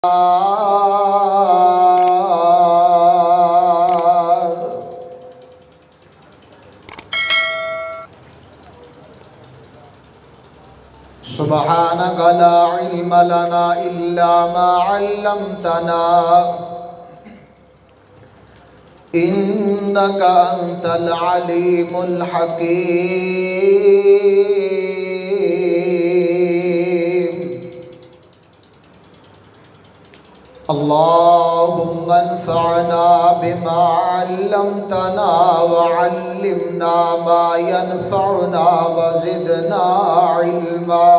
سبحانك لا علم لنا إلا ما علمتنا إنك أنت العليم الحكيم. اللهم انفعنا بما علمتنا وعلمنا ما ينفعنا وزدنا علما.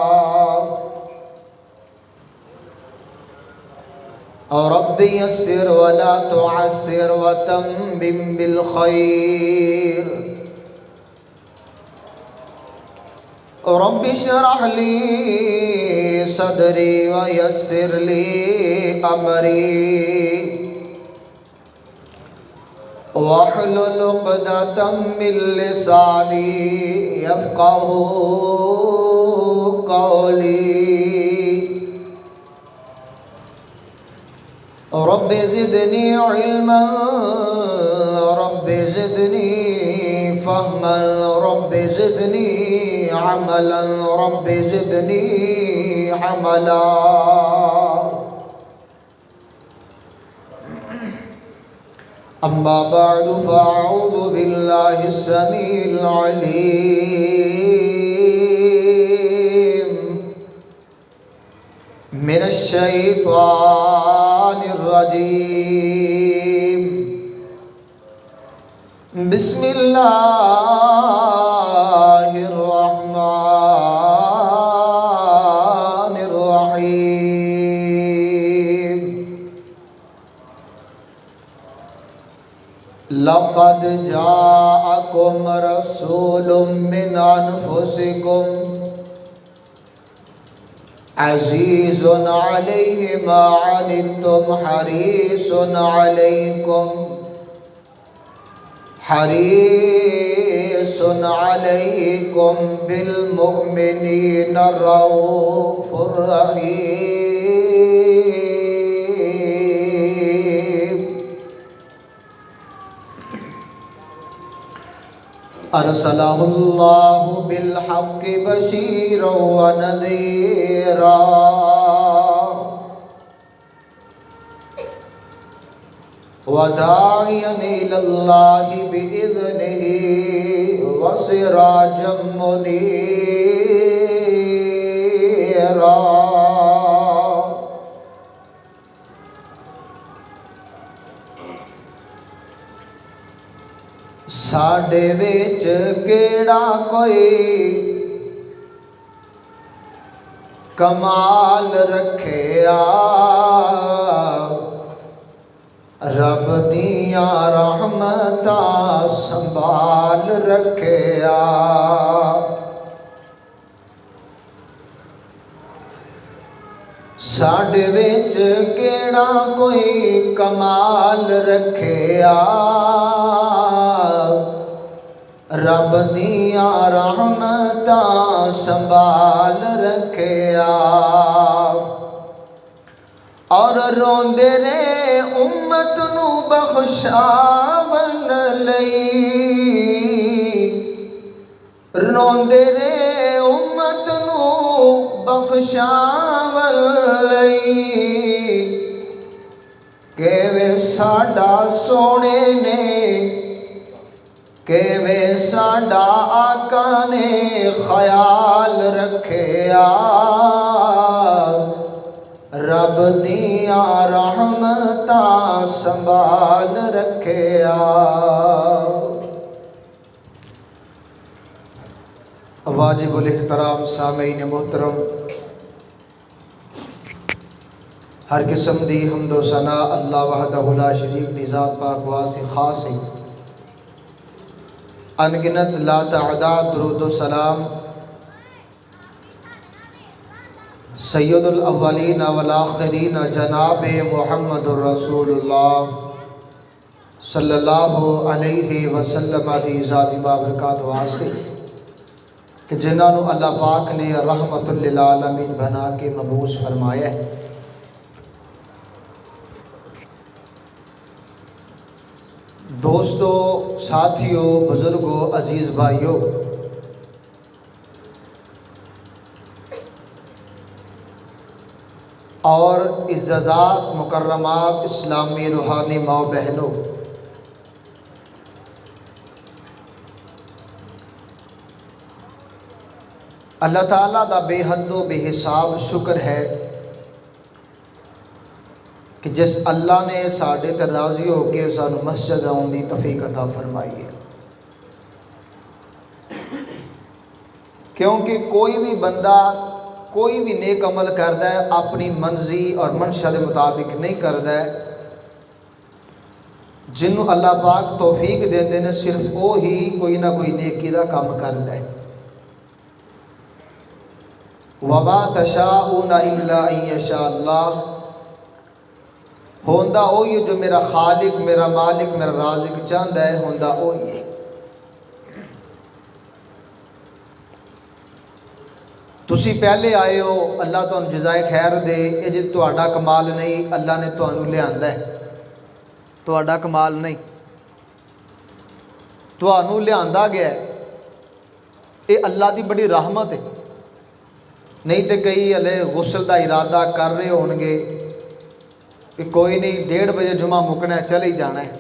رب يسر ولا تعسر وتمم بالخير. رب اشرح لي صدري ويسر لي أمري واحلل عقدة من لساني يفقه قولي. رب زدني علما رب زدني فهما رب زدني عملا رب زدني عملا. أما بعد فأعوذ بالله السميع العليم من الشيطان الرجيم. بسم الله الرحمن الرحيم. لقد جاءكم رسول من أنفسكم عزيز عليه ما عنتم حريص عليكم بالمؤمنين الرؤوف الرحيم. أرسله الله بالحق بشيرا ونذيرا وداعيا إلى الله بإذنه وسراجا منيرا. ساڈے وچ کیڑا کوئی کمال رکھیا رب دیاں رحمتاں سنبھال رکھیا. ساڈے وچ کیڑا کوئی کمال رکھیا رب دیاں رحمتاں سنبھال رکھیا. اور روندے نے امت نو بخشاون لئی روندے نے امت نو بخشاون لئی کیویں ساڈا سونے نے کیویں ساڈا آقا نے خیال رکھیا رب دیاں رحمتاں سنبھال رکھیا. واجب الاحترام سامعین محترم، ہر قسم دی حمد و ثنا اللہ وحدہ لا شریک دی ذات پاک واسطے خاص ہے. انگنت لا تعداد درود و سلام سید الاولین والآخرین جناب محمد الرسول اللہ صلی اللہ علیہ وسلم دی ذاتی بابرکات واسطے کہ جنہاں نو اللہ پاک نے رحمت للعالمین بنا کے مبعوث فرمایا ہے. دوستو، ساتھیوں، بزرگوں، عزیز بھائیوں، اور عزت مکرمات اسلامی روحانی ماں بہنوں، اللہ تعالیٰ دا بے حد و بے حساب شکر ہے کہ جس اللہ نے ساڈے تے راضی ہو کے سانو مسجد آؤن دی توفیق عطا فرمائی ہے، کیونکہ کوئی بھی بندہ کوئی بھی نیک عمل کردا ہے اپنی منزی اور منشا دے مطابق نہیں کردا ہے، جنوں اللہ پاک توفیق دیندے نے صرف وہی کوئی نہ کوئی نیکی دا کام کردا ہے۔ وَمَا تَشَاءُونَ إِلَّا أَن يَشَاءَ اللَّهُ، ہوندا وہی ہے جو میرا خالق، میرا مالک، میرا رازق چاہتا ہے، ہوندا وہی ہے۔ تسی پہلے آئے ہو، اللہ تمہیں جزائے خیر دے، یہ جی تہاڈا کمال نہیں، اللہ نے تمہیں لیا ہے، تہاڈا کمال نہیں، تمہیں لیا گیا ہے، یہ اللہ دی بڑی رحمت ہے۔ نہیں تو کئی ہلے غسل دا ارادہ کر رہے ہون گے کہ کوئی نہیں 1:30 بجے جمعہ مکنا ہے، چلے ہی جانا ہے۔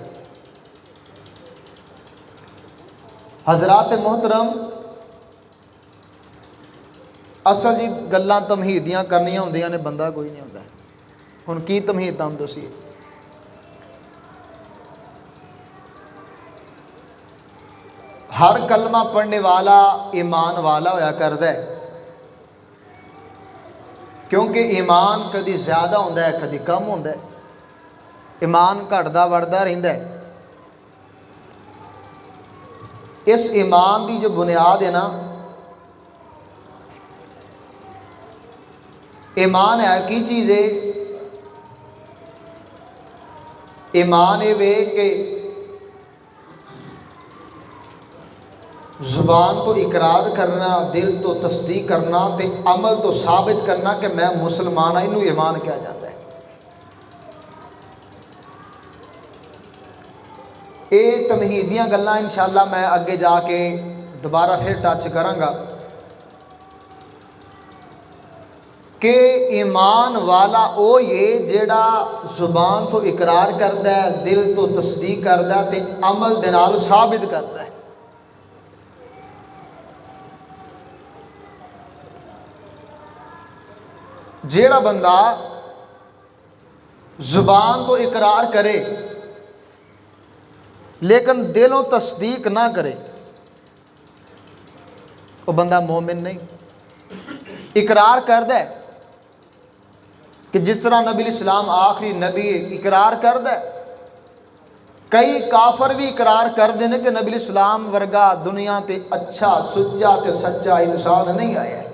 حضرات محترم، اصل جی گلاں تمہیدیاں کرنیاں ہوندیاں نے، بندہ کوئی نہیں ہوتا ہے۔ ہن کی تمہید تم دسی، ہر کلمہ پڑھنے والا ایمان والا ہویا کردا ہے، کیونکہ ایمان کدی زیادہ ہوتا ہے کدی کم ہوتا ہے، ایمان گھٹدا بڑھدا رہندا ہے۔ اس ایمان دی جو بنیاد ہے نا، ایمان ہے کی چیز ہے؟ ایمان یہ وے کہ زبان تو اقرار کرنا، دل تو تصدیق کرنا، تے عمل تو ثابت کرنا کہ میں مسلمان ہوں، انہوں ایمان کیا جاتا ہے۔ یہ تمہیدیاں گلاں انشاءاللہ میں اگے جا کے دوبارہ پھر ٹچ کراں گا کہ ایمان والا او یہ جیڑا زبان تو اقرار کردا ہے، دل تو تصدیق کردا ہے تے عمل دے نال ثابت کردا ہے۔ جیڑا بندہ زبان تو اقرار کرے لیکن دلوں تصدیق نہ کرے، وہ بندہ مومن نہیں۔ اقرار کردا ہے کہ جس طرح نبی الاسلام آخری نبی اقرار کردا ہے، کئی کافر بھی اقرار کردے نے کہ نبی الاسلام ورگا دنیا تے اچھا سچا تے سچا انسان نہیں آیا ہے۔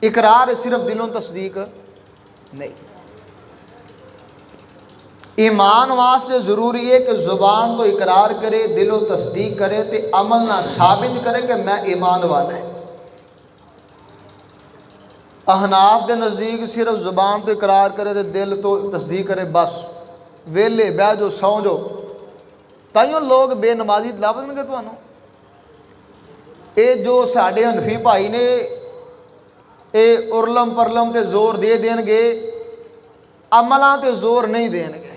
اقرار صرف دلوں تصدیق نہیں۔ ایمان واسطے ضروری ہے کہ زبان تو اقرار کرے، دلوں تصدیق کرے تے عمل نہ ثابت کرے کہ میں ایمان والا ہے۔ احناف دے نزدیک صرف زبان تو اقرار کرے تے دل تو تصدیق کرے، بس ویلے بہ جو سو جو۔ تائیوں لوگ بے نمازی لبن گے تمہوں۔ اے جو ساڈے حنفی بھائی نے اے ارلم پرلم تے زور دے دین گے، عملاں تے زور نہیں دین گے۔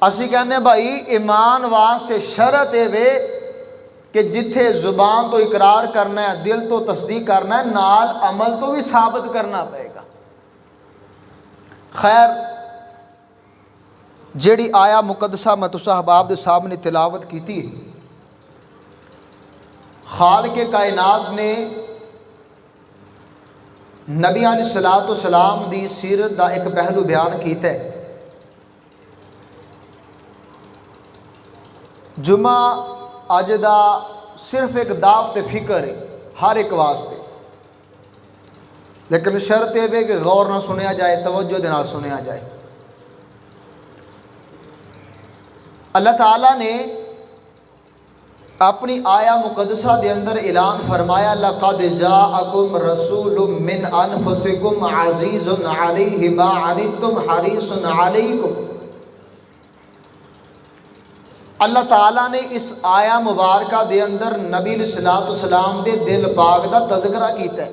اسی کہنے بھائی ایمان واسطے شرط ہے وے کہ جتھے زبان تو اقرار کرنا ہے، دل تو تصدیق کرنا ہے، نال عمل تو بھی ثابت کرنا پڑے گا۔ خیر، جیڑی آیا مقدسہ میں تساں احباب دے سامنے تلاوت کیتی ہے، خالق کائنات نے نبی علیہ الصلوۃ والسلام دی سیرت دا ایک پہلو بیان کیتا ہے۔ جمعہ اج دا صرف ایک دعوت فکر ہے ہر ایک واسطے، لیکن شرط یہ ہے کہ غور نہ سنیا جائے، توجہ دے نال سنیا جائے۔ اللہ تعالیٰ نے اپنی آیا مقدسہ دے اندر اعلان فرمایا، لَقَدْ جَاءَكُمْ رَسُولٌ مِّنْ أَنفُسِكُمْ عَزِيزٌ عَلَيْهِ مَا عَنِتُّمْ حَرِيصٌ عَلَيْكُمْ۔ اللہ تعالیٰ نے اس آیا مبارکہ دے اندر نبی علیہ الصلوۃ والسلام دے دل پاک دا تذکرہ کیتا ہے۔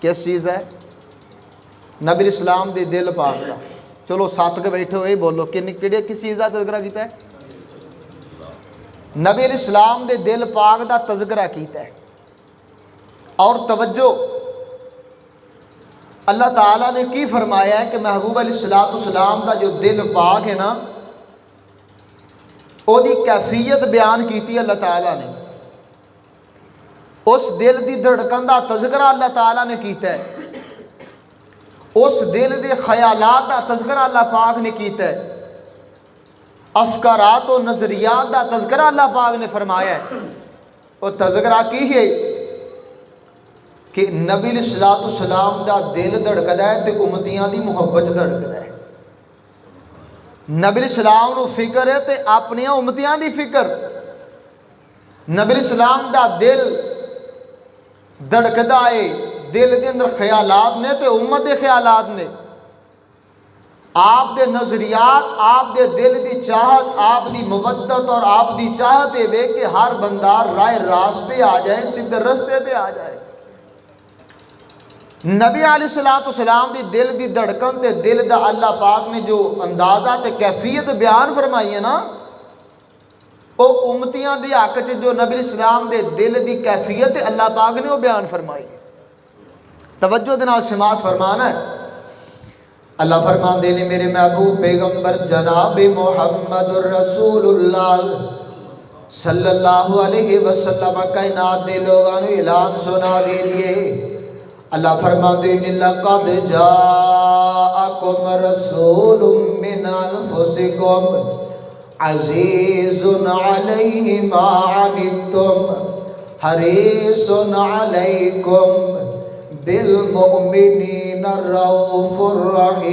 کس چیز ہے؟ نبی علیہ السلام دے دل پاک دا۔ چلو سات کے بیٹھے ہوئے بولو کہڑی کس چیز کا تذکرہ کیتا ہے؟ نبی علیہ السلام دے دل پاک دا تذکرہ کیتا ہے۔ اور توجہ، اللہ تعالیٰ نے کی فرمایا ہے کہ محبوب علیہ الصلوۃ والسلام دا جو دل پاک ہے نا، او دی کیفیت بیان کیتی اللہ تعالیٰ نے۔ اس دل دی دھڑکن دا تذکرہ اللہ تعالیٰ نے کیتا ہے، اس دل دے خیالات دا تذکرہ اللہ پاک نے کیتا ہے، افکارات و نظریات دا تذکرہ اللہ پاک نے فرمایا ہے۔ وہ تذکرہ کی ہے کہ نبی علیہ الصلوۃ والسلام دا دل دھڑکدا ہے تے امتیاں دی محبت دھڑکدا ہے۔ نبی علیہ السلام نو فکر ہے تے اپنی امتیاں دی فکر۔ نبی علیہ السلام دا دل دھڑکدا ہے، دل دے اندر خیالات نے تے امت دے خیالات نے۔ آپ دے نظریات، آپ دے دل دی چاہت، آپ دی مودت اور آپ دی چاہت ہے کہ ہر بندہ رائے راستے آ جائے، سیدھے رستے تے آ جائے۔ نبی علیہ الصلوۃ والسلام دی دل دی دھڑکن تے دل دا اللہ پاک نے جو اندازہ تے کیفیت بیان فرمائی ہے نا، وہ امتیاں دی حق چ جو نبی علیہ السلام دے دل دی کیفیت اللہ پاک نے وہ بیان فرمائی۔ توجہ دے نال سماعت فرمانا ہے۔ اللہ فرماندے نے میرے محبوب پیغمبر جناب محمد رسول اللہ صلی اللہ علیہ وسلم کائنات دے لوگاں نو اعلان سنا دیجئے۔ اللہ فرماندے نے لقد جاءکم رسول من انفسکم عزیز علیہ ما عنتم حریص علیکم بالمؤمنین الرؤوف الرحیم۔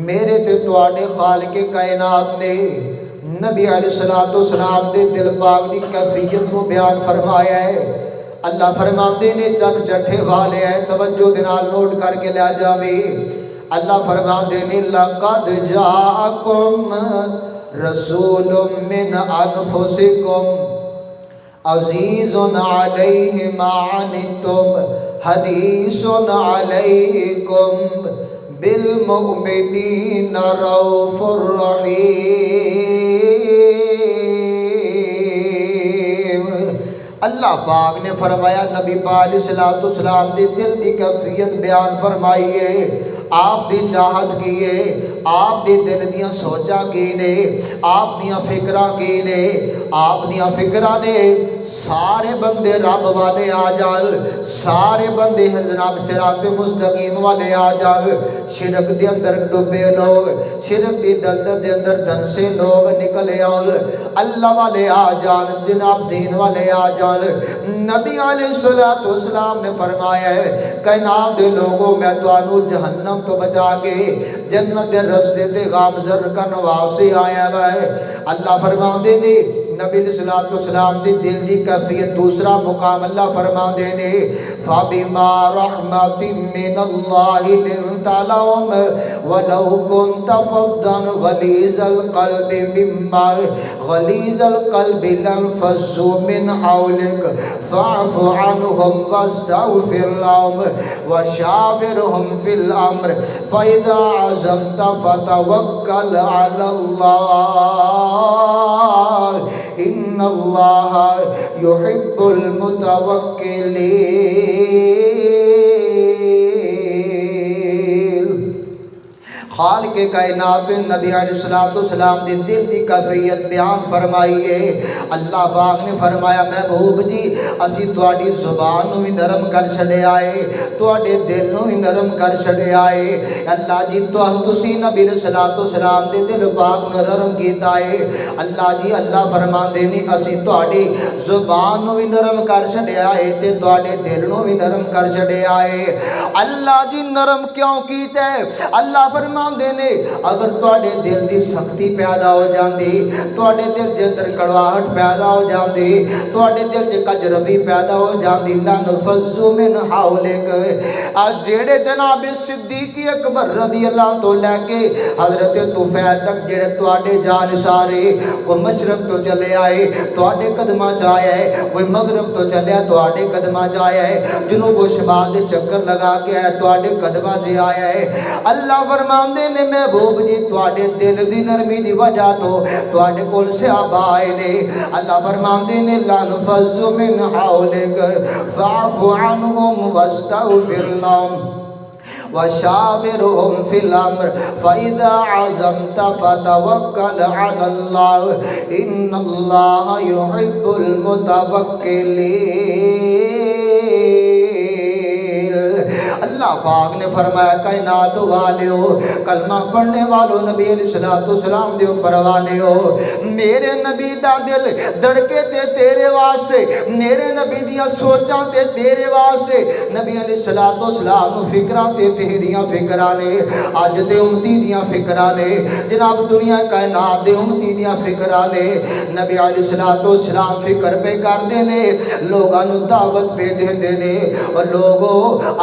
میرے تے تواڈے خالق کائنات نے نبی علیہ الصلوۃ والسلام دے دل پاک دی کیفیت کو بیان فرمایا ہے۔ اللہ فرماندے نے چک چٹھے والے ہیں، توجہ دے نال نوٹ کر کے لے جاویں۔ اللہ فرماندے نے لقد جاءکم رسول من انفسکم عزیز علیہ ما عنتم حریص علیکم بالمؤمنین رؤوف الرحیم۔ اللہ پاک نے فرمایا نبی پاک علیہ الصلوۃ والسلام دی دل دی کیفیت بیان فرمائیے، آپ دی چاہت کی ہے، آپ دی دل دیاں سوچاں کی نے، آپ دیاں فکراں کی نے۔ آپ دیاں فکراں نے سارے بندے رب والے آ جان، سارے بندے جناب صراط مستقیم والے آ جان۔ شرک دے اندر ڈوبے لوگ، شرک دی دلدل دے اندر دنسے لوگ نکلے آن، اللہ والے آ جان، جناب دین والے آ جان۔ نبی علیہ الصلوۃ والسلام نے فرمایا ہے کائنات دے لوگوں میں تانوں جہنم تو بچا کے جنت دے رستے تے گامزن کرن واسطے آیا ہے۔ اللہ فرماندے نے نبی علیہ الصلوۃ والسلام دی دل دی کیفیت دوسرا مقام اللہ فرماندے نے فَبِمَا رَحْمَةٍ مِّنَ اللَّهِ لِنْتَ لَهُمْ وَلَوْ كُنْتَ فَظًّا غَلِيظَ الْقَلْبِ غَلِيظَ الْقَلْبِ لَانفَضُّوا مِنْ حَوْلِكَ فَاعْفُ عَنْهُمْ وَاسْتَغْفِرْ لَهُمْ وَشَاوِرْهُمْ فِي الْأَمْرِ فَإِذَا عَزَمْتَ فَتَوَكَّلْ عَلَى اللَّهِ ان اللہ یحب المتوکلین۔ خالق کائنات نبی علیہ الصلوۃ والسلام دی دل دی کیفیت بیان فرمائیے۔ اللہ پاک نے فرمایا محبوب جی اسی تواڈی زبان نو بھی نرم کر چھڈیا ہے، تواڈے دل نو بھی نرم کر چھڈیا ہے۔ اللہ جی تسی نبی علیہ الصلوۃ والسلام دے دل پاک نو نرم کیتا ہے۔ اللہ جی اللہ فرماندے نے اسی تواڈی زبان نو بھی نرم کر چھڈیا ہے تے تواڈے دل نو بھی نرم کر چھڈیا ہے۔ اللہ جی نرم کیوں کیتا ہے؟ اللہ فرماندے نے اگر تواڈے دل دی سختی پیدا ہو جاندی تواڈے دل دے اندر کڑواہٹ پیدا ہو جاندی تواڈے دل چ کجروی پیدا ہو جاندی لنفضوا من حولک اج جڑے جناب صدیق اکبر رضی اللہ تو لے کے حضرت طفیل تک جڑے تواڈے جان سارے وہ مشرق تو چلے آئے تواڈے قدماں چ آیا ہے وہ مغرب تو چلیا تواڈے قدماں چ آیا ہے جنوب و شمال دے چکر لگا کے آیا تواڈے قدماں چ آیا ہے اللہ فرماندے نے محبوب جی تواڈے دل دی نرمی دی وجہ تو تواڈے کول صحابہ آئے نے اللہ فرماندے نے لنفضوا من حولک فاعف عنہم واستغفر لهم وشاورهم في الأمر فإذا عزمت فتوكل على الله إن الله يحب المتوكلين اللہ پاک نے فرمایا کائنات والیو کلمہ پڑھنے والوں نبی علیہ السلام دے اوپر والیو میرے نبی دا دل دھڑکے تے تیرے واسطے میرے نبی دیاں سوچاں تے تیرے واسطے نبی علیہ السلام نو فکراں تے تیریاں فکراں نے اج دے امتی دیاں فکراں نے جناب دنیا کائنات دے امتی دیاں فکراں نے نبی علیہ السلام فکر پہ کردے نے لوگاں نو دعوت پہ دیندے نے اور لوگو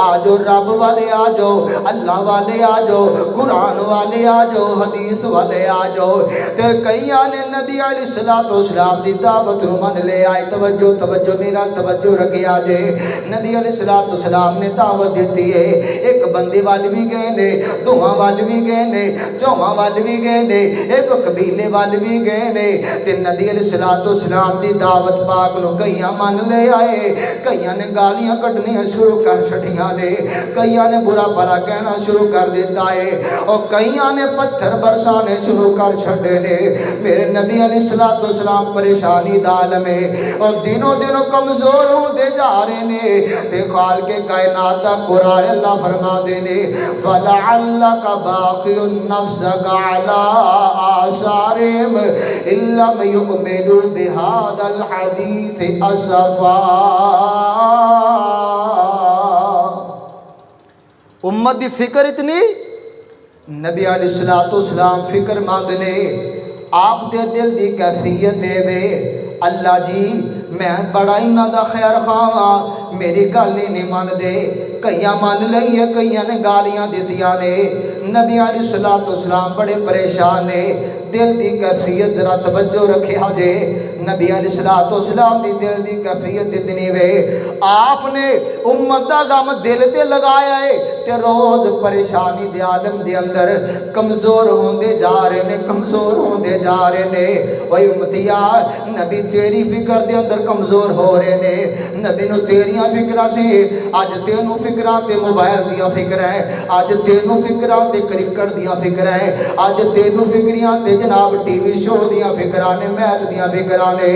آجو رب والے آجو اللہ والے آجو قرآن والے آجو حدیث والے آجو تے کئی آنے نبی علیہ السلام دی دعوت من لے آئے توجہ میرا توجہ رکھے آجے نبی علیہ السلام نے دعوت دیتی ہے ایک بندے والے بھی گئے نے دوہاں والے بھی گئے نے چوہاں والے بھی گئے نے ایک قبیلے والے بھی گئے نے تے نبی علیہ السلام دی دعوت پاک نو کئیاں من لے آئے کئیاں نے گالیاں کٹنیاں شروع کر چھٹیاں نے کئیاں نے برا بھلا کہنا شروع کر دیتا ہے اور کئیاں نے پتھر برسانے شروع کر چھڑے نے میرے نبی علیہ السلام پریشانی دال میں اور دنوں کمزور ہوں دے جا رہے نے تے خال کے کائنات دا قرآن اللہ فرما دے نے فَلَعَلَّكَ بَاقِعُ نَفْسَكَ عَلَىٰ آثَارِهِمْ إِن لَّمْ يُؤْمِنُوا بِهَٰذَا الْحَدِيثِ أَسَفًا امت دی فکر اتنی نبی علیہ السلام فکر مند نے آپ دے دل دی کیفیت دے وے اللہ جی میں بڑا انہاں دا خیر خواہاں میری گل نہیں من دے کئیاں من لئی ہے کئیاں نے گالیاں دیتیاں نے نبی علیہ السلام بڑے پریشان نے دل دی کیفیت ذرا توجہ رکھے جے نبی علیہ السلام دی دل دی کیفیت اتنی وے آپ نے امت دا غم دل تے لگایا ہے تے روز پریشانی دے عالم دے اندر کمزور ہوندے جا رہے نے کمزور ہوندے جا رہے نے وہی امتیا نبی تیری فکر دے اندر کمزور ہو رہے نے نبی نو تیریاں فکراں سے اج تینوں فکراں تے موبائل دیاں فکراں اج تینوں فکراں تے کرکٹ دیاں فکراں اج تینوں فکریاں تے جناب ٹی وی شو دیاں فکراں نے میچ دیاں فکراں نے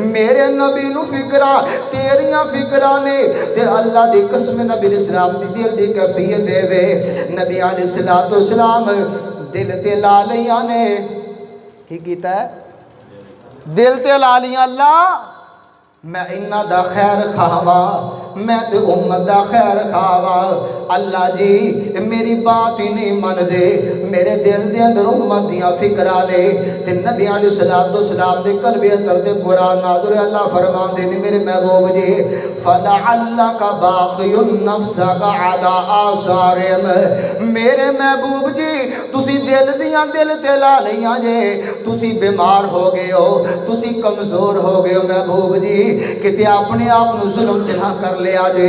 میرے نبی نو فکراں تیریاں فکراں نے تے اللہ دی قسم نبی علیہ السلام دی دل دی کیفیت دے وے نبی علیہ السلام دل تے لا لیاں نے کی کیتا ہے دل تے لا لیاں اللہ میں انہاں دا خیر خواہاں میں تے امت دا خیر خواہاں اللہ جی میری بات ہی نہیں من دے میرے دل دے اندر امت دیاں فکرہ لے تے نبی علیہ السلام دے قلب اندر دے قرآن نازل اللہ فرمان دے میرے محبوب جی فَلَعَلَّكَ بَاقِعُ نَفْسَكَ عَلَىٰ آثَارِهِمْ میرے محبوب جی تسی دل دیاں دل تے لا لیاں جے تسی بیمار ہو گئے ہو تسی کمزور ہو گئے ہو محبوب جی کہ اپنے آپ نو ظلم نہ کر لیا جے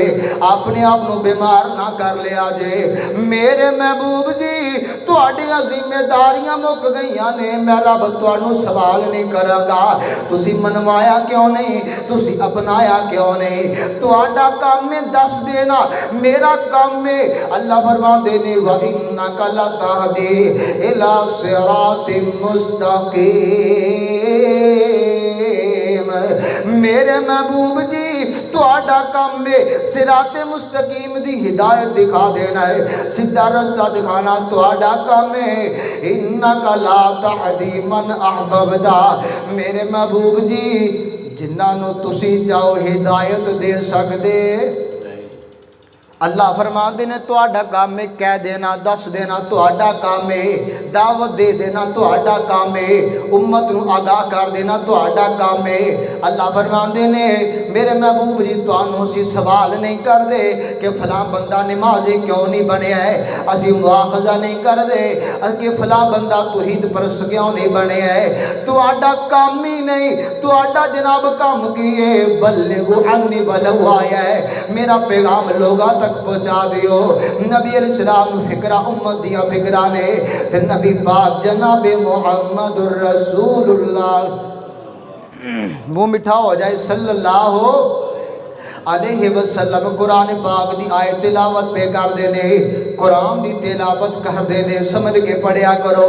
اپنے آپ نو بیمار نہ کر لیا جے میرے محبوب جی تواڈیاں ذمہ داریاں مک گئیاں نے میں رب تانوں سوال نہیں کراں گا تسی منوایا کیوں نہیں تسی اپنایا کیوں نہیں تہاڈا کام ہے دس دینا میرا کام ہے اللہ فرماندے نے وَإِنَّكَ لَتَهْدِي إِلَىٰ صِرَاطٍ مُسْتَقِيمٍ میرے محبوب جی تہاڈا کام ہے صراط مستقیم دی ہدایت دکھا دینا ہے سیدھا رستہ دکھانا تہاڈا کام ہے انک لا تہدی من احببت میرے محبوب جی جنہاں نو تسی چاہو ہدایت دے سکدے اللہ فرماتے نے تہاڈا کام ہے کہہ دینا دس دینا تہاڈا کام ہے دعوت دے دینا تہاڈا کام ہے امت نو آگاہ کر دینا تہاڈا کام ہے اللہ فرماتے نے میرے محبوب جی تانوں اسی سوال نہیں کر دے کہ فلاں بندہ نمازی کیوں نہیں بنیا ہے اسی مواخذہ نہیں کر دے کہ فلاں بندہ توحید پرست کیوں نہیں بنیا ہے تہاڈا کام ہی نہیں تہاڈا جناب کام کی ہے بلغوا عنی ولو آیا ہے میرا پیغام لوگاں تک پہنچا دیو نبی علیہ السلام فکرہ امت دیا فکرہ نے پھر نبی پاک جناب محمد رسول اللہ وہ مٹھا ہو جائے صلی اللہ علیہ وسلم قرآن پاک دی آیت تلاوت پہ کر دینے قرآن دی تلاوت کر دینے سمجھ کے پڑھیا کرو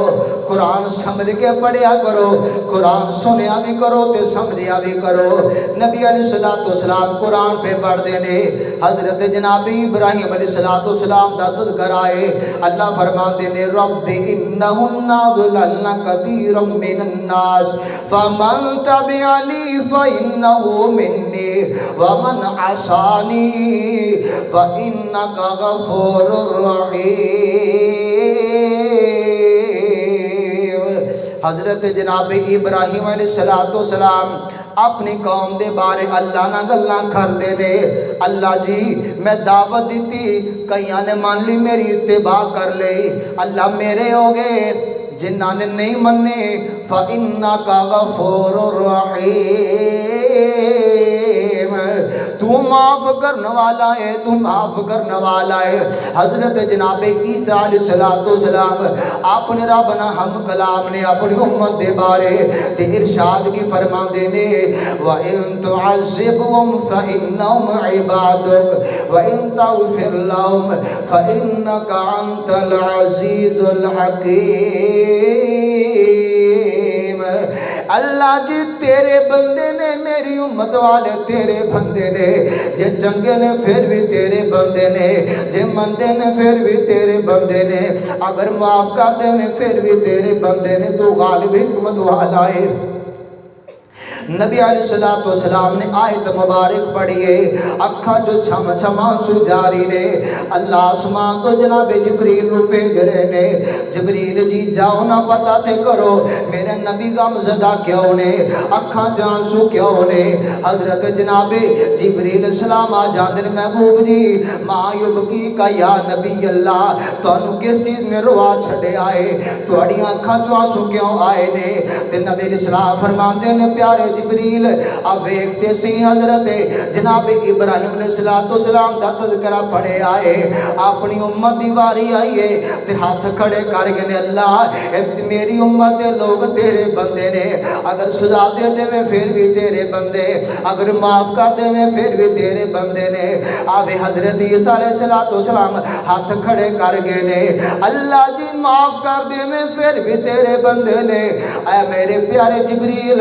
قرآن سمجھ کے پڑھیا کرو قرآن سنیا بھی کرو تے سمجھیا بھی کرو نبی علیہ السلام قرآن پہ پڑھ دینے حضرت جناب ابراہیم علیہ السلام دا تذکر آئے اللہ فرمان دینے رب انہن ضللن کثیرا من الناس فمن تبعنی فإنہ منی ومن عصانی فإنک غفور رحیم حضرت جناب ابراہیم علیہ السلام اپنی قوم دے بارے اللہ نہ گلاں کر دے نے اللہ جی میں دعوت دیتی کئیاں نے مان لی میری اتباع کر لے اللہ میرے ہو گئے جنہاں نے نہیں مننے فَإِنَّكَ غَفُورٌ رَحِيمٌ تو معاف کرنے والا ہے تو معاف کرنے والا ہے حضرت جناب عیسیٰ علیہ السلام اپنے رب نہ ہم کلام نے اپنی امت دے بارے تے ارشاد کی فرما دینے وَإِن تُعَذِّبْهُمْ فَإِنَّهُمْ عِبَادُكَ وَإِن تَغْفِرْ لَهُمْ فَإِنَّكَ أَنْتَ الْعَزِيزُ الْحَكِيمُ اللہ جی تیرے بندے نے میری امت والے تیرے بندے نے جے چنگے نے پھر بھی تیرے بندے نے جے مندے نے پھر بھی تیرے بندے نے اگر معاف کر دے نے پھر بھی تیرے بندے نے تو غالب حکمت والا ہے نبی علیہ السلام نے آیت مبارک پڑھئے اکھا جو چھم چھمان سو جاری نے اللہ آسمان تو جناب جبریل رو پینگ رہے نے جبریل جی جاؤ نہ پتہ تے کرو میرے نبی غم زدہ کیوں نے اکھا جان سو کیوں نے حضرت جناب جبریل السلام آ جاندن محبوب جی ما یبکی کا یا نبی اللہ تو انو کس چیز میں روا چھڑے آئے تو اڑی اکھا جو آنسو کیوں آئے نے تے نبی علیہ السلام فرماندے نے پیارے جبریل اب ایکتے سی حضرت جناب ابراہیم علیہ السلام دا تذکرہ پڑھے آئے اپنی امت دیواری آئیے تے ہاتھ کھڑے کر گئے اللہ میری امت دے لوگ تیرے بندے نے اگر سزا دے دے میں پھر بھی تیرے بندے اگر معاف کر دے میں پھر بھی تیرے بندے نے آب حضرت عیسیٰ علیہ السلام ہاتھ کھڑے کر گئے نے اللہ جی معاف کر دے میں پھر بھی تیرے بندے نے اے میرے پیارے جبریل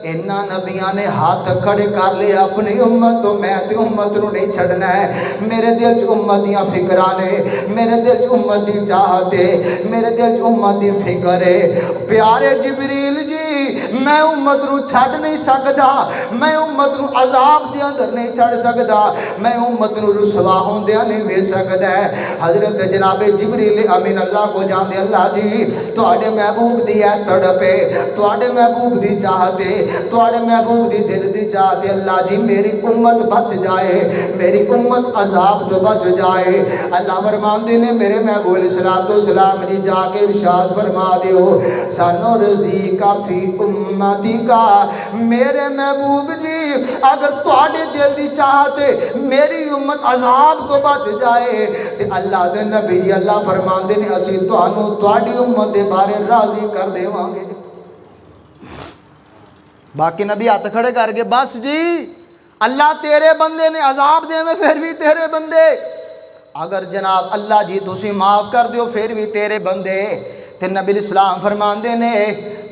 انہا نبیان نے ہاتھ کھڑے کر لے اپنی امت تو میں تے امت نو نہیں چھڑنا ہے میرے دل چ امت دیاں فکرانے میرے دل چ امت دی چاہتے میرے دل چ امت دی فکر ہے پیارے جبریل جی میں امت نو چھڑ نہیں سکدا میں امت نو عذاب دے اندر نہیں چھڑ سکدا میں امت نو رسوا ہوندیاں نہیں وے سکدا ہے حضرت جناب جبریل امین اللہ کو جان دے اللہ جی تواڈے محبوب دی ہے تڑپے تواڈے محبوب دی چاہتے تواڈے محبوب دی دل دی چاہتے اللہ جی میری امت بچ جائے میری امت عذاب تو بچ جائے اللہ فرمان دینے میرے محبوب علیہ السلام جی جا کے ارشاد فرما دیو سانو رضی کا فی امتی کا میرے محبوب جی اگر تواڈے دل دی چاہتے میری امت عذاب تو بچ جائے تے اللہ دے نبی جی اللہ فرمان دینے اسی توانو تواڈی امت دے بارے راضی کر دے وانگے باقی نبی ہاتھ کھڑے کر گئے بس جی اللہ تیرے بندے نے عذاب دے میں پھر بھی تیرے بندے اگر جناب اللہ جی تسی معاف کر دیو پھر بھی تیرے بندے تے نبی الاسلام فرمان دے نے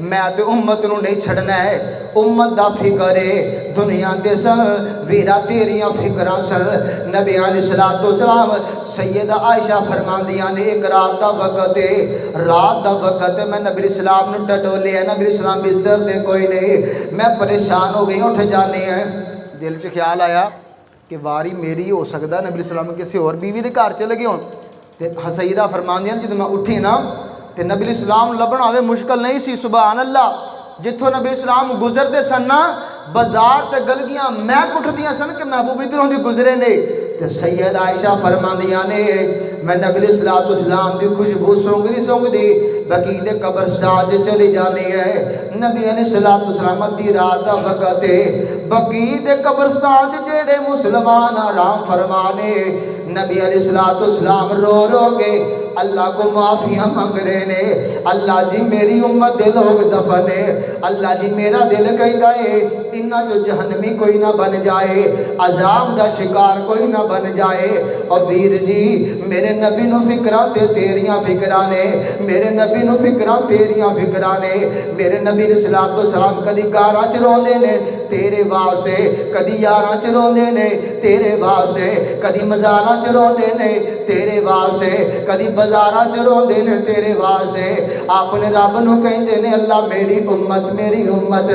میں تے امت نو نہیں چھڑنا ہے امت دا فکر ہے دنیا تے سن ویرا تیریاں فکراں سن نبی علیہ السلام سیدہ عائشہ فرمان دیاں نے ایک رات دا وقت ہے میں نبی الاسلام نے ٹٹو لیا نبی الاسلام بستر دے کوئی نہیں میں پریشان ہو گئی اٹھ جانے ہیں دل چ خیال آیا کہ واری میری ہو سکتا نبی السلام کسی اور بیوی دے گھر چلے گئے ہون تے حسیدہ فرماندیاں جدوں میں اٹھی نا تے نبی السلام لبنا ہوئے مشکل نہیں سی سبحان اللہ جتھوں نبی السلام گزرتے سن نا بازار تے گلگیاں محک اٹھدیاں سن کہ محبوب ادھروں دی گزرے نے تے سید عائشہ فرماندیاں نے میں نبی السلام دی خوشبو سونگ دی بقی دے قبرستان چلی جانی ہے نبی علیہ السلام دی رات دا وقت بقی دے قبرستان جڑے مسلمان آرام فرمانے نبی علیہ السلام رو کے اللہ کو معافیاں مانگ رہے نے اللہ جی میری امت دے لوگ دفنے اللہ جی میرا دل کہتا ہے انہاں جو جہنمی کوئی نہ بن جائے عذاب دا شکار کوئی نہ بن جائے اور ویر جی میرے نبی نو فکران تے تیریاں فکران نے میرے نبی نو فکران تیریاں فکران نے میرے نبی علیہ السلام کدی گاراں چ روندے نے تیرے واسطے کدی یاراں چ روندے نے تیرے واسطے کدی مزاراں چ روندے نے تیرے واسطے کدی بازاراں چ روندے نے تیرے واسطے اپنے رب نو کہندے نے اللہ میری امت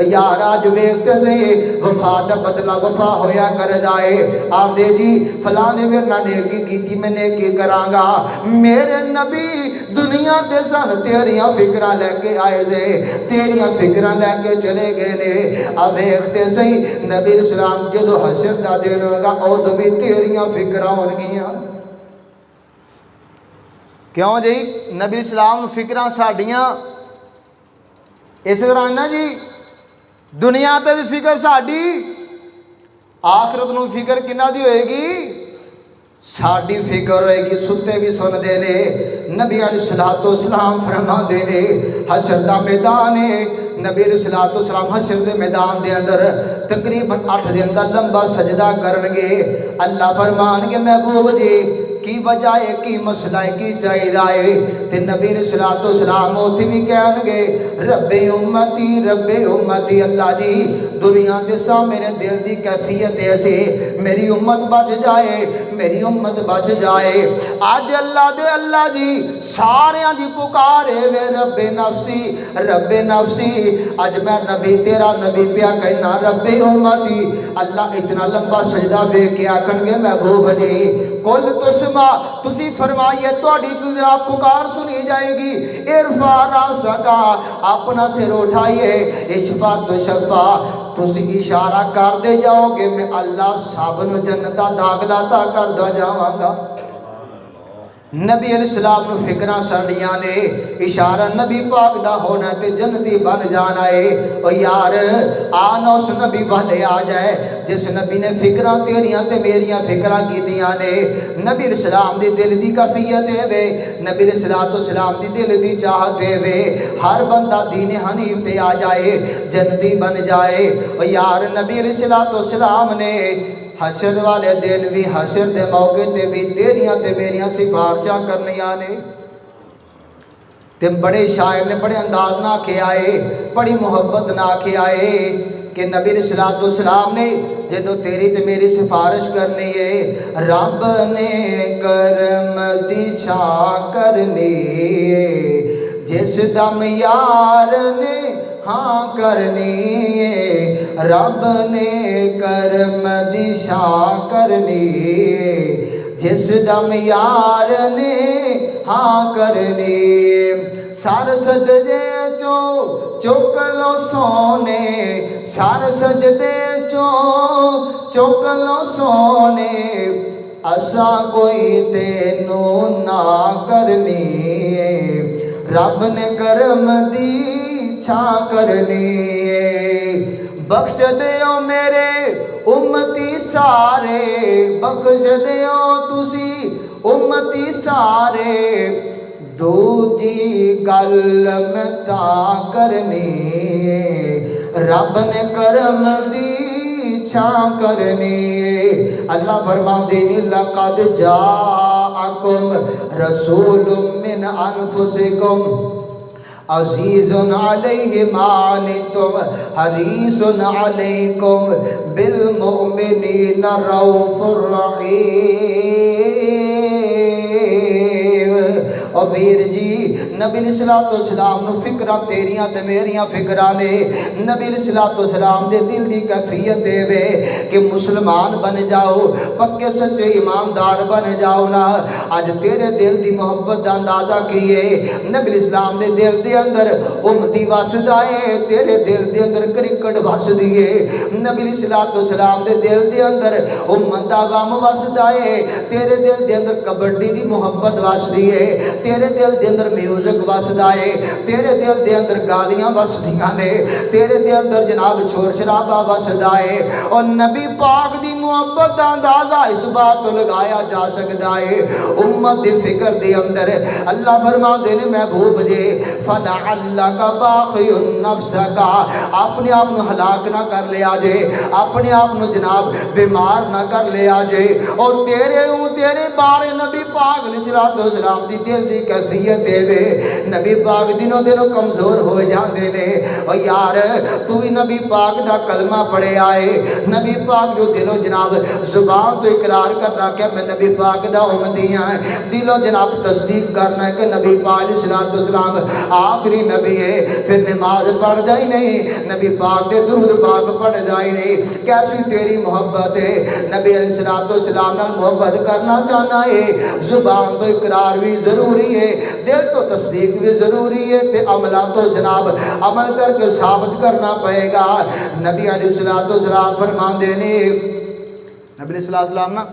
یار اج ویکھتے سے وفا دا بدلہ وفا ہویا کر جائے آندے جی فلاں نے میرے نال نیکی کیتی میں نیکی کراں گا میرے نبی دنیا دے سن تیریاں فکراں لے کے آئے دے تیریاں فکراں لے کے چلے گئے نے اب ویکھتے سہی نبی السلام جدو حشر دا دن ہوگا اودوں بھی تیریاں فکراں ہون گیاں کیوں جی نبی السلام فکراں ساڈیاں اس طرح نا جی دنیا تے بھی فکر ساڈی آخرت نو فکر کنہ دی ہوئے گی ساڈی فکر ہوئے گی ستے بھی سن دے نے نبی علیہ السلام فرما دے نے حشر دا میدان ہے نبی علیہ السلام حشر دے میدان دے اندر تقریباً 8 دن دا لمبا سجدہ کرنگے اللہ فرمان کے محبوب جی کی وجہ ہے کی مسئلہ ہے کی چاہیے تے نبی علیہ السلام ہوتی بھی کہنگے رب امتی اللہ جی دنیا دے سا میرے دل دی کیفیت ایسے میری امت بچ جائے آج اللہ جی ساریاں دی پکارے وے رب نفسی آج میں نبی تیرا نبی پیا کہنا رب امتی اللہ اتنا لمبا سجدہ بے کیا کنگے محبوب جی کل تسی فرمائیے توڑی گزرا پکار سنی جائے گی ارفع راسکا اپنا سر اٹھائیے اشفا تو شفا تسی اشارہ کر دے جاؤ گے میں اللہ سابن جنتا داخلہ کر دا جاؤں گا نبی علیہ السلام نو فکرہ سڑیاں نے اشارہ نبی پاک دا ہونا تے جنتی بن جانا ہے اور یار آنا اس نبی والے آ جائے جس نبی نے فکرہ تیریاں تے میریاں فکرہ کی دیاں نے نبی علیہ السلام دی دل دی کفیت ہے وے نبی علیہ السلام دی دل دی چاہت ہے وے ہر بندہ دین حنیف تے آ جائے جنتی بن جائے اور یار نبی علیہ السلام نے حشر والے دن بھی حشر دے موقع تے بھی تیریاں تے میریاں سفارشاں کرنی آنے تے بڑے شاعر نے بڑے انداز نہ کے آئے بڑی محبت نہ کے آئے کہ نبی علیہ السلام نے جدو تیری تے میری سفارش کرنی ہے رب نے کرم دی چھا کرنی ہے جس دم یار نے ہاں کرنی ہے رب نے کرم دی چھا کرنی ہے جس دم یار نے ہاں کرنی ہے سار سجدے چک لو سونے سار سجدے چک لو سونے اسا کوئی تینو نہ کرنی ہے رب نے کرم دی چھا کرنی ہے بخش دیو میرے امتی سارے بخش دیو تسی امتی سارے دو جی گل میں تا کرنی ہے رب نے کرم دی چھا کرنی ہے اللہ فرما دینی لقد جاءکم رسول من انفسکم عزیز علیہ ما عنتم حریص علیکم بالمؤمنین رؤوف الرحیم اور ویر جی نبی علیہ الصلوۃ والسلام نو فکراں تیریاں تے میریاں فکراں نے نبی علیہ الصلوۃ والسلام دے دل دی کیفیت دے وے کہ مسلمان بن جاؤ پکے سچے ایماندار بن جاؤ نا اج تیرے دل دی محبت دا اندازہ کیے نبی علیہ السلام دے دل دے اندر امتی وسدا ہے تیرے دل دے اندر کرکٹ وسدی ہے نبی علیہ الصلوۃ والسلام دے دل دے اندر امت دا غم وسدا ہے تیرے دل دے اندر کبڈی دی محبت وسدی ہے تیرے دل دے اندر میوزک وسدا ہے تیرے دل دے اندر گالیاں وسدیاں نے تیرے دے اندر جناب شور شرابہ وسدا ہے اور نبی پاک دی محبت دا اندازہ اس بات تو لگایا جا سکتا ہے امت دی فکر دے اندر اللہ فرماندے نے محبوب جے فلعلک باخع نفسک اپنے آپ نو ہلاک نہ کر لیا جے اپنے آپ نو جناب بیمار نہ کر لیا جے اور تیرے بارے نبی پاک علیہ الصلوۃ والسلام دی دل دی کیفیت دے وے نبی پاک دنوں دنوں کمزور ہو جاندے نے او یار تو ہی نبی پاک دا کلمہ پڑھے آئے نبی پاک جو دلوں جناب زبان تو اقرار کرنا کہ میں نبی پاک دا امتی ہوں دلوں جناب تصدیق کرنا کہ نبی پاک علیہ الصلوۃ والسلام آخری نبی ہے پھر نماز پڑھدا ہی نہیں نبی پاک دے درود پاک پڑھدا ہی نہیں کیسی تیری محبت ہے نبی علیہ الصلوۃ والسلام نال محبت کرنا چاہنا ہے زبان تو اقرار بھی ضروری ہے دل تو تصدیق بھی ضروری ہے تے عملہ تو جناب عمل کر کے ثابت کرنا پڑے گا نبی علیہ الصلوۃ والسلام فرماندے نے نبی علیہ السلام نا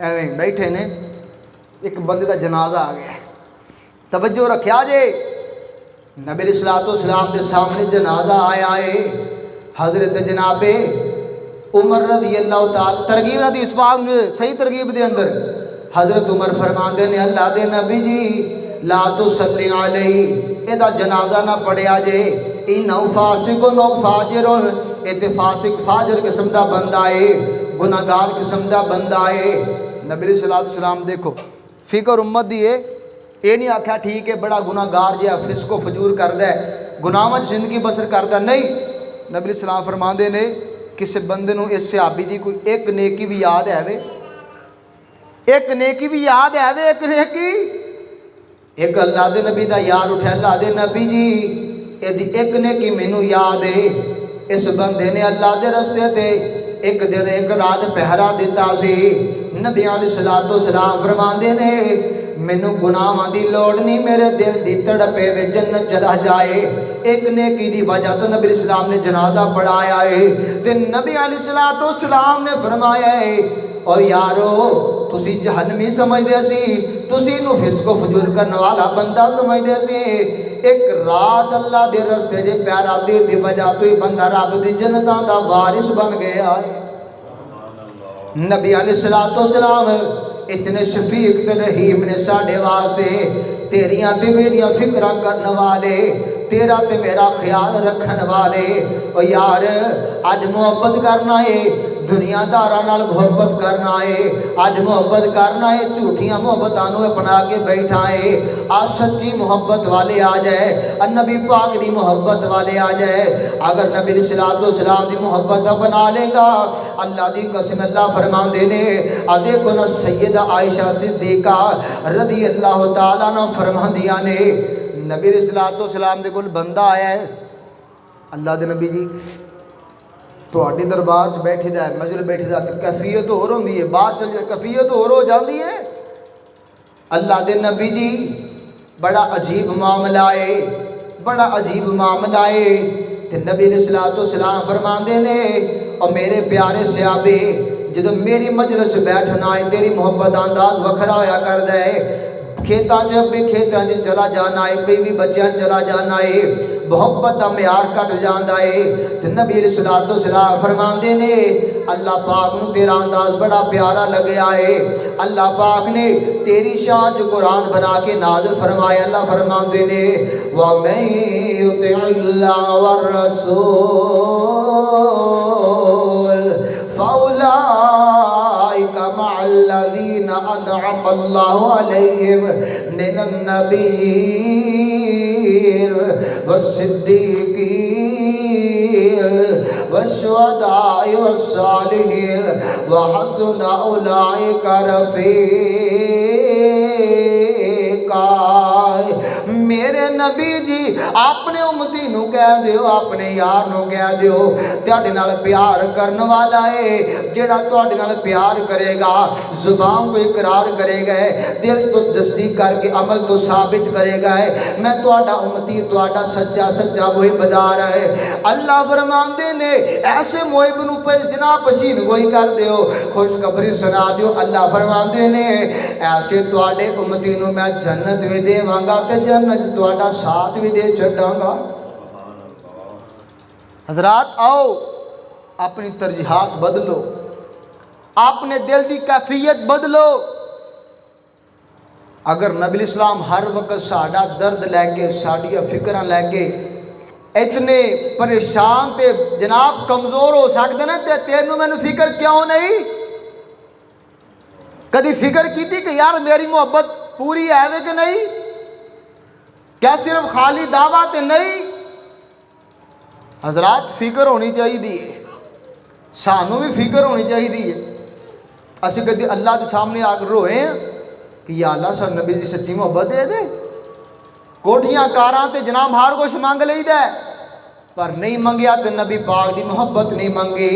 ایویں بیٹھے نے ایک بندے دا جنازہ آ گیا توجہ رکھیا جے نبی علیہ الصلوۃ والسلام دے سامنے جنازہ آیا ہے حضرت جناب عمر رضی اللہ تعالی ترغیب حدیث پاک میں صحیح ترغیب دے اندر حضرت عمر فرماندے نے اللہ دے نبی جی لا تصلی علیہ اے دا جنازہ نہ پڑھیا جے انہ فاسق و فاجر اے تے فاسق فاجر قسم دا بندہ ہے گناہگار قسم دا بندہ ہے نبی علیہ السلام دیکھو فکر امت دی ہے اے نہیں آکھیا ٹھیک ہے بڑا گناہگار جہا فسق و فجور کردا ہے گناہاں وچ زندگی بسر کردا نہیں نبی علیہ السلام فرماندے نے کسی بندے نو اس صحابی دی کوئی ایک نیکی بھی یاد ہے ایک نیکی بھی یاد ہے ایک نیکی ایک اللہ دے نبی دا یار اٹھا اللہ دے نبی جی اے دی ایک نیکی مینوں یاد ہے اس بندے نے اللہ دے رستے تے ایک دن ایک رات پہرا دیتا سی نبی علیہ الصلوۃ والسلام فرماندے نے مینوں گناہاں دی لوڑ نہیں میرے دل دی تڑپے وچ جنت چلا جائے ایک نیکی دی وجہ تو نبی علیہ السلام نے جنازہ پڑھایا ہے تے نبی علیہ الصلوۃ والسلام نے فرمایا ہے او یارو تسی جہنمی سمجھ دے سی تسی نو فسق و فجور کرنے والا بندہ سمجھ دے سی ایک رات اللہ دے رستے جے پیارا دے دی وجہ تو ہی بندہ رب دی جنتاں دا وارث بن گیا ہے نبی علیہ الصلوۃ والسلام اتنے شفیق تے رحیم نے ساڈے واسطے تیریاں تے میریاں فکراں کرنے والے تیرا تے میرا خیال رکھن والے او یار اج محبت کرنا ہے دنیا داراں نال محبت کرنا ہے اج محبت کرنا ہے جھوٹیاں محبتاں نو اپنا کے بیٹھا ہے آج سچی محبت والے آ جائے نبی پاک دی محبت والے آ جائے اگر نبی علیہ الصلوۃ والسلام دی محبت اپنا لے گا اللہ دی قسم اللہ فرماندے نے دیکھو نا سیدہ عائشہ صدیقہ رضی اللہ تعالیٰ عنہ فرماندیاں نے نبی علیہ الصلوۃ والسلام دے کول بندہ آیا ہے اللہ دے نبی جی تواڈے دربار چ بیٹھے دا ہے مجل بیٹھے دا کیفیت ہور ہوندی ہے باہر چل جائے کیفیت ہور ہو جاندی ہے اللہ دے نبی جی بڑا عجیب معاملہ ہے بڑا عجیب معاملہ ہے تے نبی علیہ الصلوۃ والسلام فرماندے نے اور میرے پیارے صحابے جدو میری مجلس بیٹھنا ہے تیری محبت انداز وکھرا ہویا کردا ہے کھیتاں چ چلا جانا ہے بیوی بچیاں چلا جانا ہے محبت دا معیار کٹ جاندا ہے تے نبی علیہ الصلوۃ والسلام فرماندے نے اللہ پاک نو تیرا انداز بڑا پیارا لگیا ہے اللہ پاک نے تیری شان جو قرآن بنا کے نازل فرمایا اللہ فرماندے نے وَمَن يُطِعِ اللَّهَ وَالرَّسُولَ فَأُولَٰئِكَ مَعَ الَّذِينَ أَنْعَمَ اللَّهُ عَلَيْهِمْ مِنَ النَّبِيِّينَ وَالصِّدِّيقِينَ وَالشُّهَدَاءِ وَالصَّالِحِينَ وَحَسُنَ أُولَٰئِكَ رَفِيقًا میرے نبی جی اپنے امتی نو کہہ دیو اپنے یار نو کہہ دیو تہاڈے نال پیار کرن والا ہے جیڑا تہاڈے نال پیار کرے گا زبان کو اقرار کرے گا دل تو تصدیق کر کے عمل تو ثابت کرے گا میں تہاڈا امتی تہاڈا سچا سچا وہی بدار ہے اللہ فرماندے نے ایسے محب نو جناب پسین گوئی کر دیو خوشخبری سنا دیو اللہ فرماندے نے ایسے تہاڈے امتی نو میں جنت بھی دیواں گا تے جنت تہاڈا ساتھ بھی دے چھڈاں گا حضرات آؤ اپنی ترجیحات بدلو اپنے دل دی کیفیت بدلو اگر نبی اسلام ہر وقت ساڈا درد لے کے ساڈی فکراں لے کے اتنے پریشان تے جناب کمزور ہو سکتے ہیں تے تینوں مینوں فکر کیوں نہیں کدی فکر کیتی کہ یار میری محبت پوری ہے کہ نہیں کیا صرف خالی دعویٰ تے نہیں حضرات فکر ہونی چاہیے سانوں بھی فکر ہونی چاہیے اسی کدی اللہ کے سامنے آ کر روئے ہیں کہ یا اللہ سر نبی دی سچی محبت دے دے کوٹھیاں کاراں تے جناب ہر کچھ مانگ لئی دے پر نہیں منگیا تے نبی پاک دی محبت نہیں منگی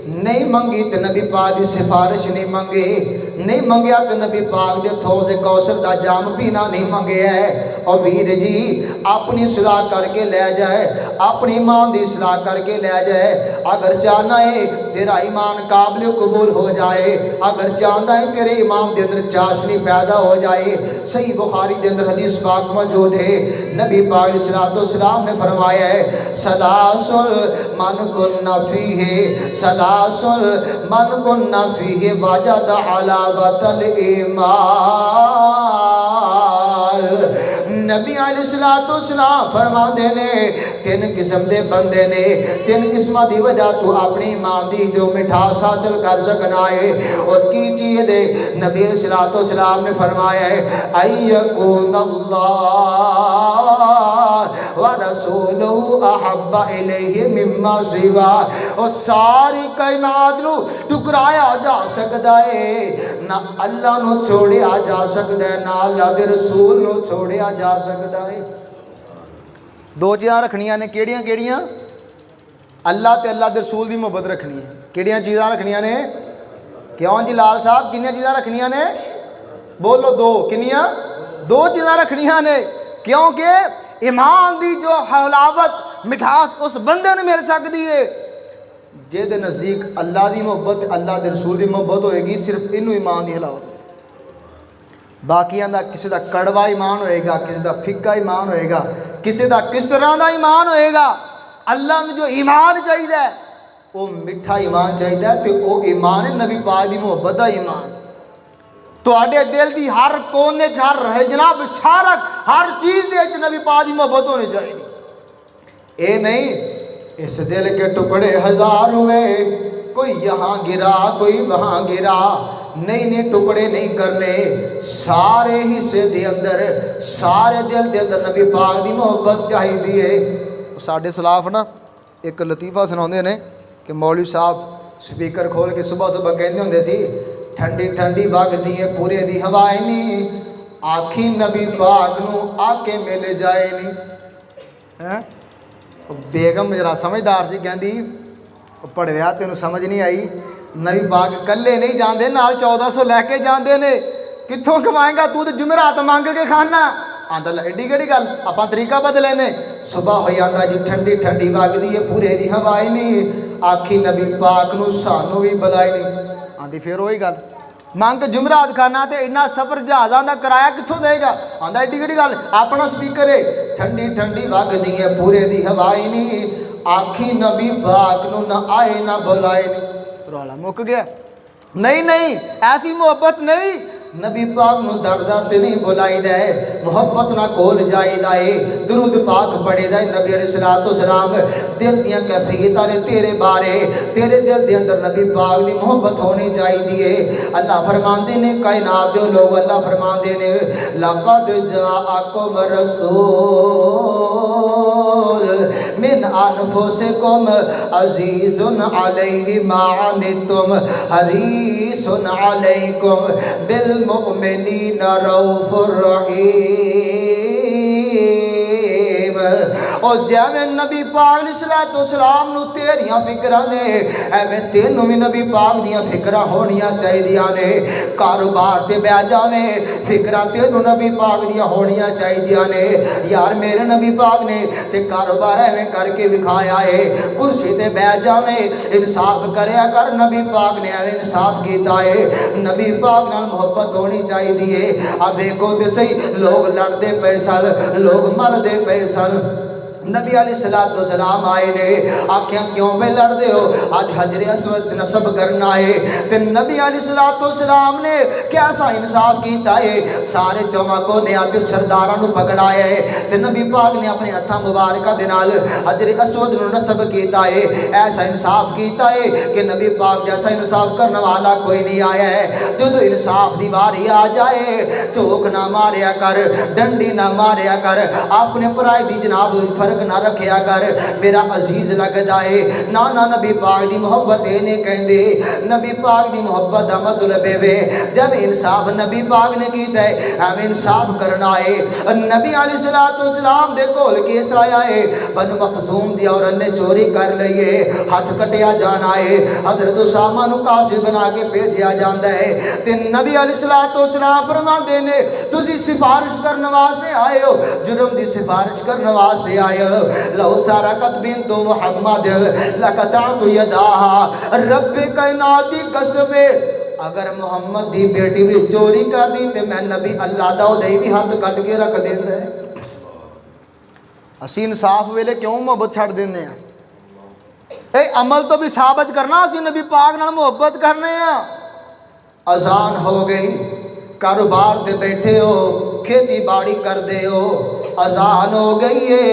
نہیں منگی تے نبی پاک دی سفارش نہیں منگی نہیں منگیا تے نبی پاک دے حوض کوثر دا جام پینا نہیں منگیا ہے اور ویر جی اپنی اصلاح کر کے لے جائے اپنی ایمان دی اصلاح کر کے لے جائے اگر چاہنا ہے تیرا ایمان قابل قبول ہو جائے اگر چاہنا ہے تیرے ایمان دے اندر چاشنی پیدا ہو جائے صحیح بخاری دے اندر حدیث پاک موجود ہے نبی پاک علیہ السلام نے فرمایا ہے سلاسل من کن فیہ سلاسل من کن فیہ وجد علاوۃ الایمان نبی علیہ السلام فرما دینے تین قسم دے بندے نے تین قسمہ دی وجہ تو اپنی ایمان دی جو مٹھاس حاصل کر سکنا ہے اور کی چیز دے نبی علیہ السلام نے فرمایا ہے ایکون اللہ ورسولہ احب الیہ مما سوا اور ساری کائنات نو ٹکرایا جا سکتا ہے نہ اللہ نو چھوڑیا جا سکتا ہے نہ اللہ دے رسول نو چھوڑیا جا سکتا ہے دو چیزاں رکھنیاں نے کیڑیاں کیڑیاں اللہ تے اللہ دے رسول دی محبت رکھنی ہے کیڑیاں چیزاں رکھنیاں نے کیوں جی لال صاحب کنیاں چیزاں رکھنیاں نے بولو دو کنیاں دو چیزاں رکھنیاں نے کیونکہ ایمان دی جو حلاوت مٹھاس اس بندے نے مل سکتی ہے جے دے نزدیک اللہ دی محبت اللہ دے رسول دی محبت ہوئے گی صرف انہوں ایمان دی حلاوت باقیاں دا کسی دا کڑوا ایمان ہوئے گا کسی دا پھکا ایمان ہوئے گا کسی دا کس طرح دا ایمان ہوئے گا اللہ نے جو ایمان چاہیے وہ مٹھا ایمان چاہیے تو وہ ایمان ہے نبی پاک دی محبت دا ایمان تو آڈے دل دی ہر کونے ہر رہے جناب شارک ہر چیز دے نبی پاک دی محبت ہونے چاہیے اے نہیں اس دل کے ٹکڑے ہزار ہوئے کوئی یہاں گرا کوئی وہاں گرا نہیں ٹکڑے نہیں کرنے سارے حصے دے اندر سارے دل دے اندر نبی پاک دی محبت چاہی دیئے ساڑھے سلاف نا ایک لطیفہ سناؤں نے کہ مولوی صاحب سپیکر کھول کے صبح صبح کہنے ہوندے سی ٹھنڈی ٹھنڈی باغ دیئے پورے دی ہوائے نہیں آکھی نبی پاک نو آکے ملے جائے نہیں بیگم جرا سمجھدار سی کہندی پڑھویا تینوں سمجھ نہیں آئی نبی پاک کلے نہیں جاندے نال 1400 لے کے جاندے نے کتھوں کمائیں گا تو جمعرات مانگ کے کھانا آندہ ایڈی کیڑی گل اپنا طریقہ بدلے نے صبح ہوئی آندہ جی ٹھنڈی ٹھنڈی باغ دیئے پورے دی ہوائے نہیں آکھی نبی پاک نو سانو بھی بلائی نہیں آندھی پھر ہوئی گل مانگ کے جمعرات کھانا تے اتنا سفر جہازاں دا کرایہ کتھوں دے گا آندہ ایڈی کیڑی گل اپنا سپیکر ہے ٹھنڈی ٹھنڈی باغ دیئے پورے دی ہوائے نہیں آکھی نبی پاک نو نہ آئے نہ بلائے نہیں رولا مک گیا نہیں ایسی محبت نہیں نبی پاک نو درداتے نہیں بلائی دے محبت نہ کول جائی دائے درود پاک پڑے دائے نبی علیہ السلام دل دیاں کیفیتاں نے تیرے بارے تیرے دل دے اندر نبی پاک دی محبت ہونی چاہی دیئے اللہ فرمان دینے کائنات دے لوگ اللہ فرمان دینے لَقَدْ جَاءَكُمْ رَسُولٌ مِّنْ أَنفُسِكُمْ عَزِيزٌ عَلَيْهِ مَا عَنِتُّمْ حَرِيصٌ عَلَيْكُمْ بالمؤمنین رؤوف الرحیم اور جیویں نبی پاک علیہ الصلوۃ والسلام نو تیریاں فکراں نے ایویں تینوں بھی نبی پاک دیاں فکراں ہونیاں چاہیدیاں نے کاروبار تے بیٹھ جاویں فکراں تینوں نبی پاک دیاں ہونیاں چاہیدیاں نے یار میرے نبی پاک نے تے کاروبار ایویں کر کے وکھایا ہے کرسی تے بیٹھ جاویں انصاف کریا کر نبی پاک نے ایویں انصاف کیتا ہے نبی پاک نال محبت ہونی چاہیے آ دیکھو تے صحیح لوگ لڑدے پے سن لوگ مردے پے سن نبی علیہ السلام آئے نے آکھیاں کیوں پہ لڑ دے ہو آج حجر اسود نصب کرنا ہے تے نبی علیہ السلام نے کیسا انصاف کیتا ہے سارے چوکوں نے آتے سرداراں نو پکڑایا ہے تے نبی پاک نے اپنے ہتھاں مبارکہ دے نال حجر اسود نو نصب کیتا ہے ایسا انصاف کیتا ہے کہ نبی پاک جیسا انصاف کرنے والا کوئی نہیں آیا ہے جدو انصاف دی باری آ جائے چوک نہ ماریا کر ڈنڈی نہ ماریا کر اپنے پرائے دی جناب فرق نہ رکھیا کر میرا عزیز لگدا ہے نانا نبی پاک دی محبت نے کہندے نبی پاک دی محبت دا مطلب ہے جب انصاف نبی پاک نے کیتا ہے ہم انصاف کرنا ہے نبی علیہ السلام دے کول کیس آیا ہے بنو مخزوم دی عورت نے چوری کر لئی ہے ہاتھ کٹیا جانا ہے حضرت اسامہ نو قاصد بنا کے بھیجیا جاندا ہے تے نبی علیہ السلام فرماندے نے تسی سفارش کرنے واسطے آئے ہو جرم دی سفارش کرنے واسطے آئے ہو لو سارقت بنت محمد لقطعت یداها رب کائنات دی قسم اگر محمد دی بیٹی بھی چوری کر دی تے میں نبی اللہ دا دے بھی ہاتھ کٹ کے رکھ دیندا ہے اسی انصاف ویلے کیوں محبت چھڑ دیندے ہیں اے عمل تو بھی ثابت کرنا اسی نبی پاک نال محبت کرنے ہیں اذان ہو گئی کاروبار تے بیٹھے ہو کھیتی باڑی کر دے ہو اذان ہو گئی ہے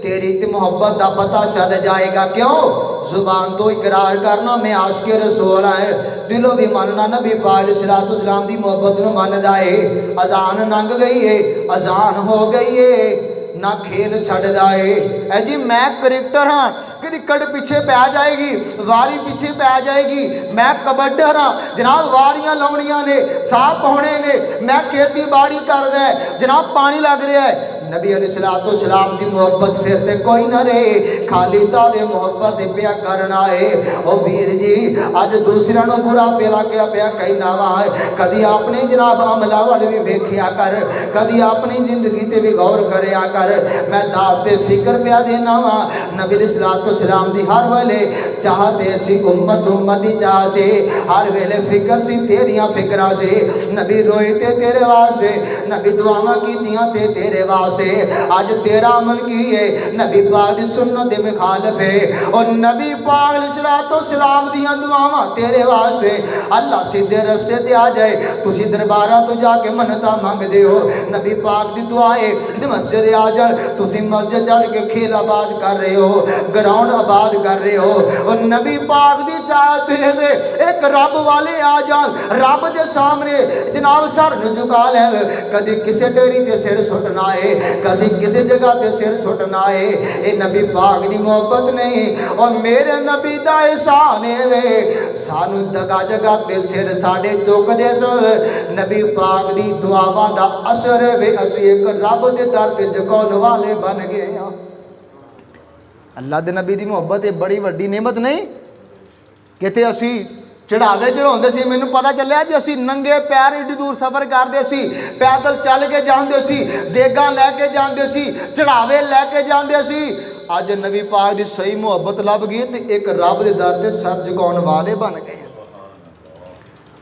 تیری تے محبت دا پتہ چل جائے گا کیوں زبان تو اقرار کرنا میں عاشق رسول ہے دلوں بھی ماننا نبی پاک علیہ السلام دی محبت نو ماندا ہے اذان لنگ گئی ہے اذان ہو گئی ہے نہ کھیل چھڑ جائے اے جی میں کرکٹر ہاں کرکٹ پیچھے پہ جائے گی واری پیچھے پہ جائے گی میں کبڈر ہاں جناب واریاں لاؤنیاں نے صاف ہونے نے میں کھیتی باڑی کر دے جناب پانی لگ رہا ہے نبی علیہ السلام دی محبت پھر تے کوئی نہ رہے خالی دعوے محبت پیا کرنا ہے او ویر جی اج دوسرا نو برا پیا کیا پیا کہنا وا کدی اپنے جناب عملہ والے بھی ویکھیا کر کدی اپنی زندگی تے بھی غور کریا کر میں دعوت فکر پیا دینا وا نبی علیہ السلام دی ہر ویلے چاہتے سی امت دی چاہ سے ہر ویلے فکر سی تیریاں فکراں سے نبی روئے تے تیرے واسطے نبی دعاواں کیتیاں تے تیرے واسطے آج تیرا عمل کی ہے نبی پاک دی سنت مخالف ہے اور نبی پاک علیہ السلام دیاں دعاواں تیرے واسطے اللہ سیدھے رستے تے آ جائے تسی درباراں تو جا کے منتا مانگ دے ہو نبی پاک دی دعائے مسجد آ جائے تسی مسجد چڑھ کے کھیل آباد کر رہے ہو گراؤنڈ آباد کر رہے ہو اور نبی پاک دی چاہتے ہیں ایک رب والے آ جان رب دے سامنے جناب سر نو جھکا لے کدی کسے ڈیری تے سر سٹنا ہے کسی جگہ تے سر سٹنا ہے اے نبی پاک دی محبت نہیں اور میرے نبی دا احسان ہے سانو جگہ جگہ تے سر ساڈے چوک دے سن نبی پاک دی دعاواں دا اثر ہے اسی ایک رب دے در تے جھکاون والے بن گئے ہیں اللہ دے نبی دی محبت ایک بڑی وڈی نعمت نہیں کہتے اسی چڑھاوے چڑھاؤندے سی مینوں پتہ چلیا جی اسی ننگے پیر ایڈی دور سفر کردے سی پیدل چل کے جاندے سی دیگاں لے کے جاندے سی چڑھاوے لے کے جاندے سی اج نبی پاک دی صحیح محبت لب گئی تے ایک رب دے در تے سر جھکاؤن والے بن گئے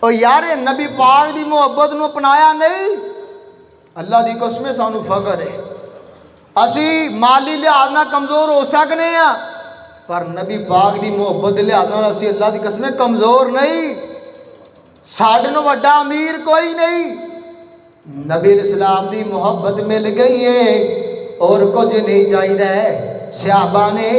او یار نبی پاک دی محبت نو اپنایا نہیں اللہ دی قسم سانو فخر ہے اسی مالی لحاظ نہ کمزور ہو سکنے ہیں پر نبی پاک دی محبت لحاظ نہ اسی اللہ دی قسم کمزور نہیں ساڈے نو وڈا امیر کوئی نہیں نبی الاسلام دی محبت مل گئی ہے اور کچھ نہیں چاہیے صحابہ نے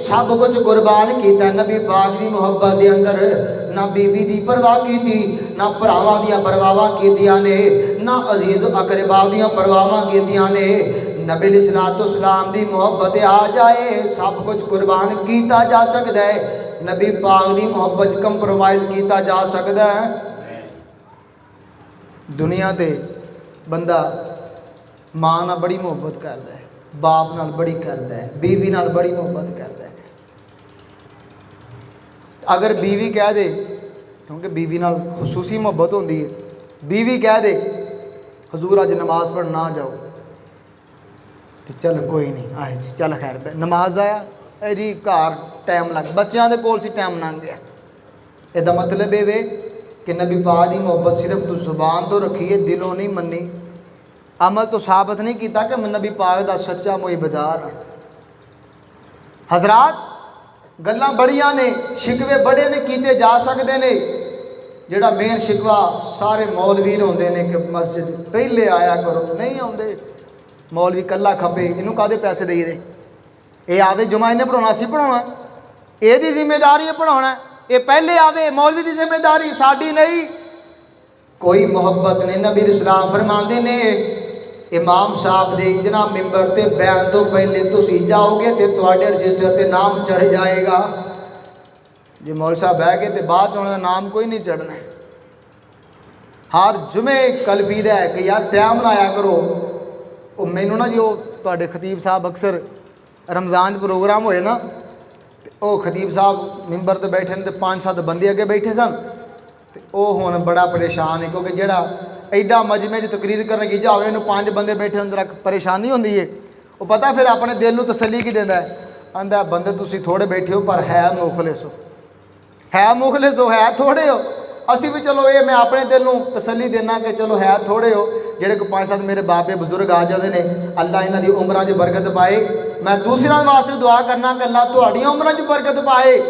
سب کچھ قربان کیتا نبی پاک دی محبت دے اندر نہ بیوی دی پرواہ کی تھی نہ پراواں دیاں پرواواں کیتیاں نے نہ عزیز اقربا دیاں پرواواں کیتیاں نے نبی علیہ السلام دی محبت آ جائے سب کچھ قربان کیتا جا سکتا ہے نبی پاک دی محبت کمپرومائز کیتا جا سکتا ہے دنیا تے بندہ ماں نہ بڑی محبت کرتا ہے باپ نال بڑی کرتا ہے، بیوی نال بڑی محبت کرتا ہے۔ اگر بیوی کہہ دے، کیونکہ بیوی نال خصوصی محبت ہوندی ہے، بیوی کہہ دے حضور اج نماز پڑھ نہ جاؤ، تو چل کوئی نہیں آئے جی چل خیر نماز آیا اے جی گھر ٹائم لگ بچیاں دے کول سی ٹائم لنگ گیا۔ یہ مطلب یہ کہ نبی پاک دی محبت صرف تو زبان تو رکھی ہے، دلوں نہیں منی، عمل تو ثابت نہیں کیتا کہ میں نبی پاک دا سچا محبدار ہوں۔ حضرات گلاں بڑیاں نے، شکوے بڑے نے کیتے جا سکتے نے، جڑا مین شکوا سارے مولوی ہوندے نے کہ مسجد پہلے آیا کرو، نہیں آؤندے مولوی کلا کھپے، انہوں کدے پیسے دے دے، یہ آوے جمعہ نے پڑھانا سی پڑھانا، یہ دی ذمہ داری ہے پڑھانا، یہ پہلے آوے مولوی دی ذمہ داری ساڈی نہیں۔ کوئی محبت نہیں، نبی اسلام فرماندے نے امام صاحب دے جناب ممبر تے بیان تو پہلے تسی جاؤ گے تے تواڈے رجسٹر تے نام چڑھ جائے گا، جی مول صاحب بہ گئے تے بعد چ انہاں دا نام کوئی نہیں چڑھنا۔ ہر جمعے قلبی دا ہے کہ یار ٹائم لایا کرو۔ وہ مینوں نا جو تواڈے خطیب صاحب اکثر رمضان پروگرام ہوئے نا، وہ خطیب صاحب ممبر تے بیٹھے تے 5-7 بندے اگے بیٹھے سن، وہ ہن بڑا پریشان ہے کیونکہ جڑا ایڈا مجمع دی تقریر کرنے کی جاوے انہوں 5 بندے بیٹھے اندر پریشانی ہوندی ہے۔ وہ پتہ پھر اپنے دل نو تسلی کی دیندا ہے، آندا بندے تسی تھوڑے بیٹھے ہو پر ہے مخلص ہو، ہے مخلص ہو، ہے تھوڑے ہو۔ اسی بھی چلو یہ میں اپنے دل نو تسلی دینا کہ چلو ہے تھوڑے ہو، جڑے کو 5-7 میرے بابے بزرگ آ جاندے نے، اللہ انہاں دی عمراں 'چ برکت پائے۔ میں دوسرا واسطے دعا کرنا کہ اللہ تہاڈیاں عمراں 'چ برکت پائے۔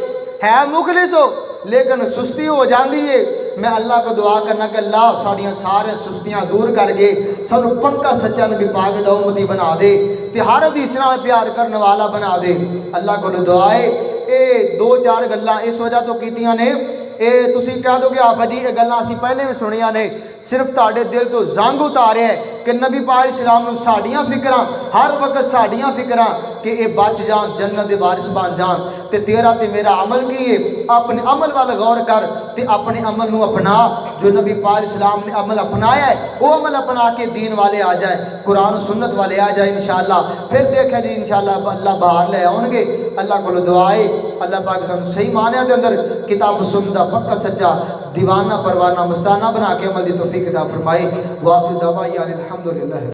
ہے مخلص ہو لیکن سستی ہو جاندی ہے، میں اللہ کو دعا کرنا کہ اللہ ساڑیاں سارے سستیاں دور کر کے سانو پکا سچا نبی پاک دا امتی بنا دے تے ہر حدیث نال پیار کرنے والا بنا دے۔ اللہ کو دعا ہے اے 2-4 گلاں اس وجہ تو کیتیاں نے، اے تسی کہہ دو کہ آپا جی یہ گلاں اسی پہلے بھی سنیاں نے، صرف تہاڈے دل تو زنگ اتاریا ہے کہ نبی پاک اسلام نو ساڈیاں فکراں ہر وقت ساڈیاں فکراں کہ اے بچ جان جنت دے وارث بن جان، تے تیرا تے میرا عمل کی ہے، اپنے عمل وال غور کر تے اپنے عمل نو اپنا، جو نبی پاک اسلام نے عمل اپنایا ہے وہ عمل اپنا کے دین والے آ جائے، قرآن و سنت والے آ جائے انشاءاللہ۔ پھر دیکھیں جی انشاءاللہ اللہ باہر لے آؤں گے۔ اللہ کو دعا ہے اللہ پاک ہم صحیح معنی دے اندر کتاب و سنت دا پکا سچا دیوانہ پروانہ مستانہ بنا کے عمل دی توفیق عطا فرمائے۔ وآخر دعوانا الحمدللہ۔